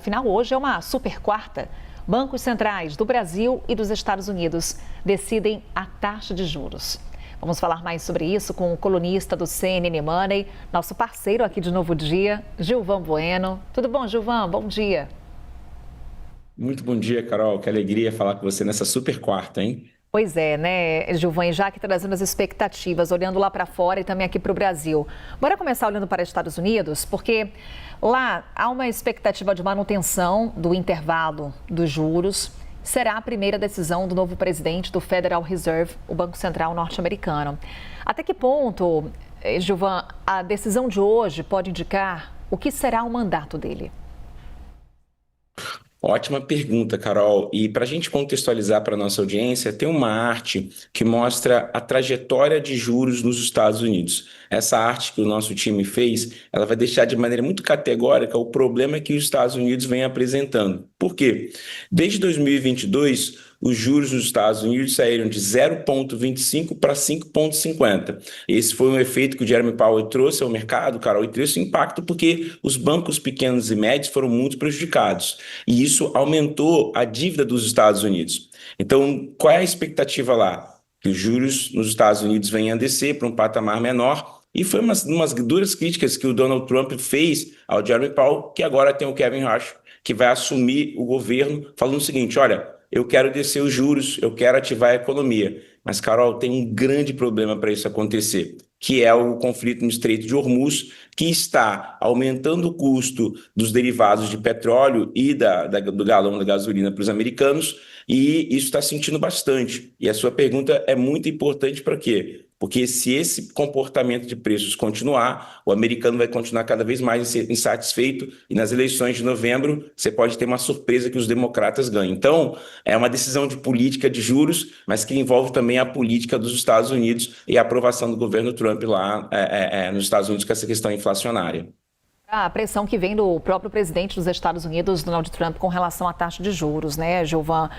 Afinal, hoje é uma super quarta. Bancos centrais do Brasil e dos Estados Unidos decidem a taxa de juros. Vamos falar mais sobre isso com o colunista do CNN Money, nosso parceiro aqui de Novo Dia, Gilvan Bueno. Tudo bom, Gilvan? Bom dia. Muito bom dia, Carol. Que alegria falar com você nessa super quarta, hein? Pois é, né, Gilvan, e já que trazendo as expectativas, olhando lá para fora e também aqui para o Brasil. Bora começar olhando para os Estados Unidos, porque lá há uma expectativa de manutenção do intervalo dos juros. Será a primeira decisão do novo presidente do Federal Reserve, o Banco Central norte-americano. Até que ponto, Gilvan, a decisão de hoje pode indicar o que será o mandato dele? Ótima pergunta, Carol. E para a gente contextualizar para a nossa audiência, tem uma arte que mostra a trajetória de juros nos Estados Unidos. Essa arte que o nosso time fez, ela vai deixar de maneira muito categórica o problema que os Estados Unidos vem apresentando. Por quê? Desde 2022, os juros nos Estados Unidos saíram de 0,25 para 5,50. Esse foi um efeito que o Jeremy Powell trouxe ao mercado, Carol, e trouxe impacto porque os bancos pequenos e médios foram muito prejudicados. E isso aumentou a dívida dos Estados Unidos. Então, qual é a expectativa lá? Que os juros nos Estados Unidos venham a descer para um patamar menor. E foi umas duras críticas que o Donald Trump fez ao Jeremy Powell, que agora tem o Kevin Rush, que vai assumir o governo, falando o seguinte: olha, eu quero descer os juros, eu quero ativar a economia. Mas, Carol, tem um grande problema para isso acontecer, que é o conflito no Estreito de Hormuz, que está aumentando o custo dos derivados de petróleo e do galão da gasolina para os americanos, e isso está sentindo bastante. E a sua pergunta é muito importante para quê? Porque se esse comportamento de preços continuar, o americano vai continuar cada vez mais insatisfeito e nas eleições de novembro você pode ter uma surpresa que os democratas ganhem. Então, é uma decisão de política de juros, mas que envolve também a política dos Estados Unidos e a aprovação do governo Trump lá nos Estados Unidos com essa questão inflacionária. A pressão que vem do próprio presidente dos Estados Unidos, Donald Trump, com relação à taxa de juros, né, Gilvan?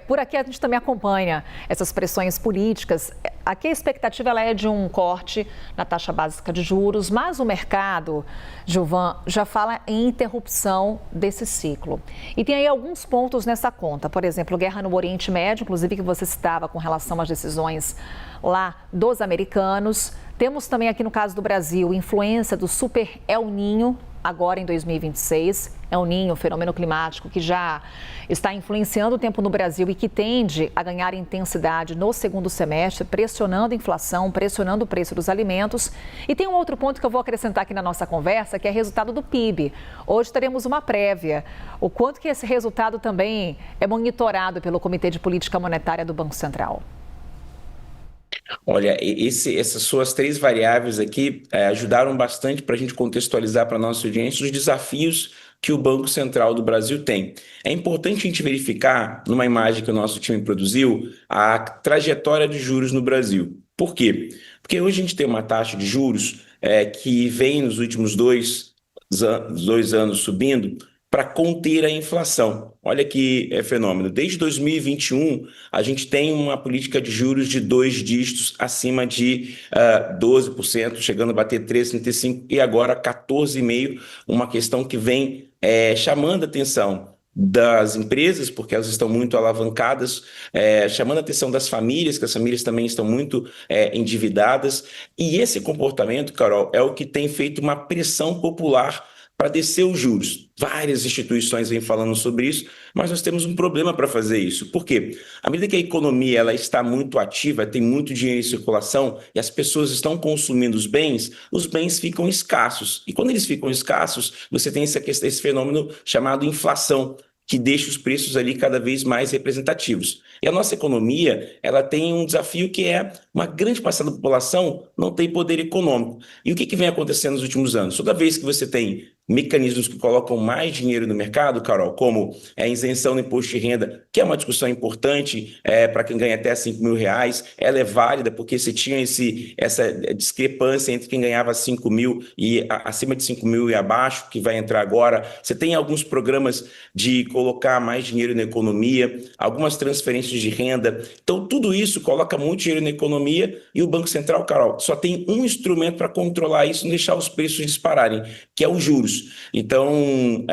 Por aqui a gente também acompanha essas pressões políticas. Aqui a expectativa ela é de um corte na taxa básica de juros, mas o mercado, Gilvan, já fala em interrupção desse ciclo. E tem aí alguns pontos nessa conta. Por exemplo, guerra no Oriente Médio, inclusive que você citava com relação às decisões lá dos americanos. Temos também aqui no caso do Brasil, influência do Super El Niño, agora em 2026. El Niño, fenômeno climático que já está influenciando o tempo no Brasil e que tende a ganhar intensidade no segundo semestre, pressionando a inflação, pressionando o preço dos alimentos. E tem um outro ponto que eu vou acrescentar aqui na nossa conversa, que é resultado do PIB. Hoje teremos uma prévia. O quanto que esse resultado também é monitorado pelo Comitê de Política Monetária do Banco Central? Olha, essas suas três variáveis aqui ajudaram bastante para a gente contextualizar para a nossa audiência os desafios que o Banco Central do Brasil tem. É importante a gente verificar, numa imagem que o nosso time produziu, a trajetória de juros no Brasil. Por quê? Porque hoje a gente tem uma taxa de juros que vem nos últimos dois anos subindo para conter a inflação. Olha que fenômeno. Desde 2021, a gente tem uma política de juros de 2 dígitos acima de 12%, chegando a bater 13,35% e agora 14,5%, uma questão que vem chamando a atenção das empresas, porque elas estão muito alavancadas, chamando a atenção das famílias, que as famílias também estão muito endividadas. E esse comportamento, Carol, é o que tem feito uma pressão popular para descer os juros. Várias instituições vêm falando sobre isso, mas nós temos um problema para fazer isso. Por quê? À medida que a economia ela está muito ativa, tem muito dinheiro em circulação e as pessoas estão consumindo os bens ficam escassos. E quando eles ficam escassos, você tem esse fenômeno chamado inflação, que deixa os preços ali cada vez mais representativos. E a nossa economia, ela tem um desafio que é uma grande parcela da população não tem poder econômico. E o que vem acontecendo nos últimos anos? Toda vez que você tem mecanismos que colocam mais dinheiro no mercado, Carol, como a isenção do imposto de renda, que é uma discussão importante para quem ganha até R$ 5.000, ela é válida porque você tinha essa discrepância entre quem ganhava 5 mil e acima de 5 mil e abaixo, que vai entrar agora. Você tem alguns programas de colocar mais dinheiro na economia, algumas transferências de renda. Então, tudo isso coloca muito dinheiro na economia economia, e o Banco Central, Carol, só tem um instrumento para controlar isso e não deixar os preços dispararem, que é os juros. Então,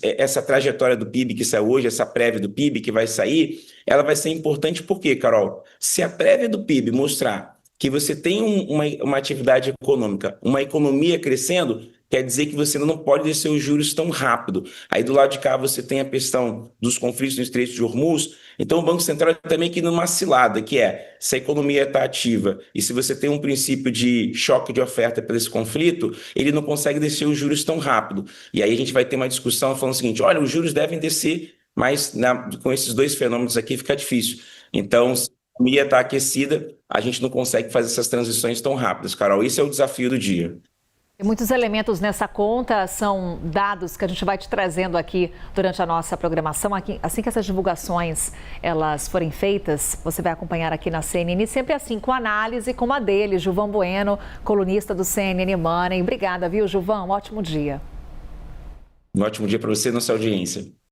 essa trajetória do PIB que saiu hoje, essa prévia do PIB que vai sair, ela vai ser importante por quê, Carol? Se a prévia do PIB mostrar que você tem uma atividade econômica, uma economia crescendo, quer dizer que você não pode descer os juros tão rápido. Aí do lado de cá você tem a questão dos conflitos no Estreito de Hormuz. Então o Banco Central está meio que numa cilada, que é, se a economia está ativa e se você tem um princípio de choque de oferta por esse conflito, ele não consegue descer os juros tão rápido. E aí a gente vai ter uma discussão falando o seguinte, olha, os juros devem descer, mas com esses dois fenômenos aqui fica difícil. Então, se a economia está aquecida, a gente não consegue fazer essas transições tão rápidas, Carol. Esse é o desafio do dia. Tem muitos elementos nessa conta, são dados que a gente vai te trazendo aqui durante a nossa programação. Assim que essas divulgações elas forem feitas, você vai acompanhar aqui na CNN, sempre assim, com análise como a dele, Gilvan Bueno, colunista do CNN Money. Obrigada, viu, Gilvan? Um ótimo dia. Um ótimo dia para você e nossa audiência.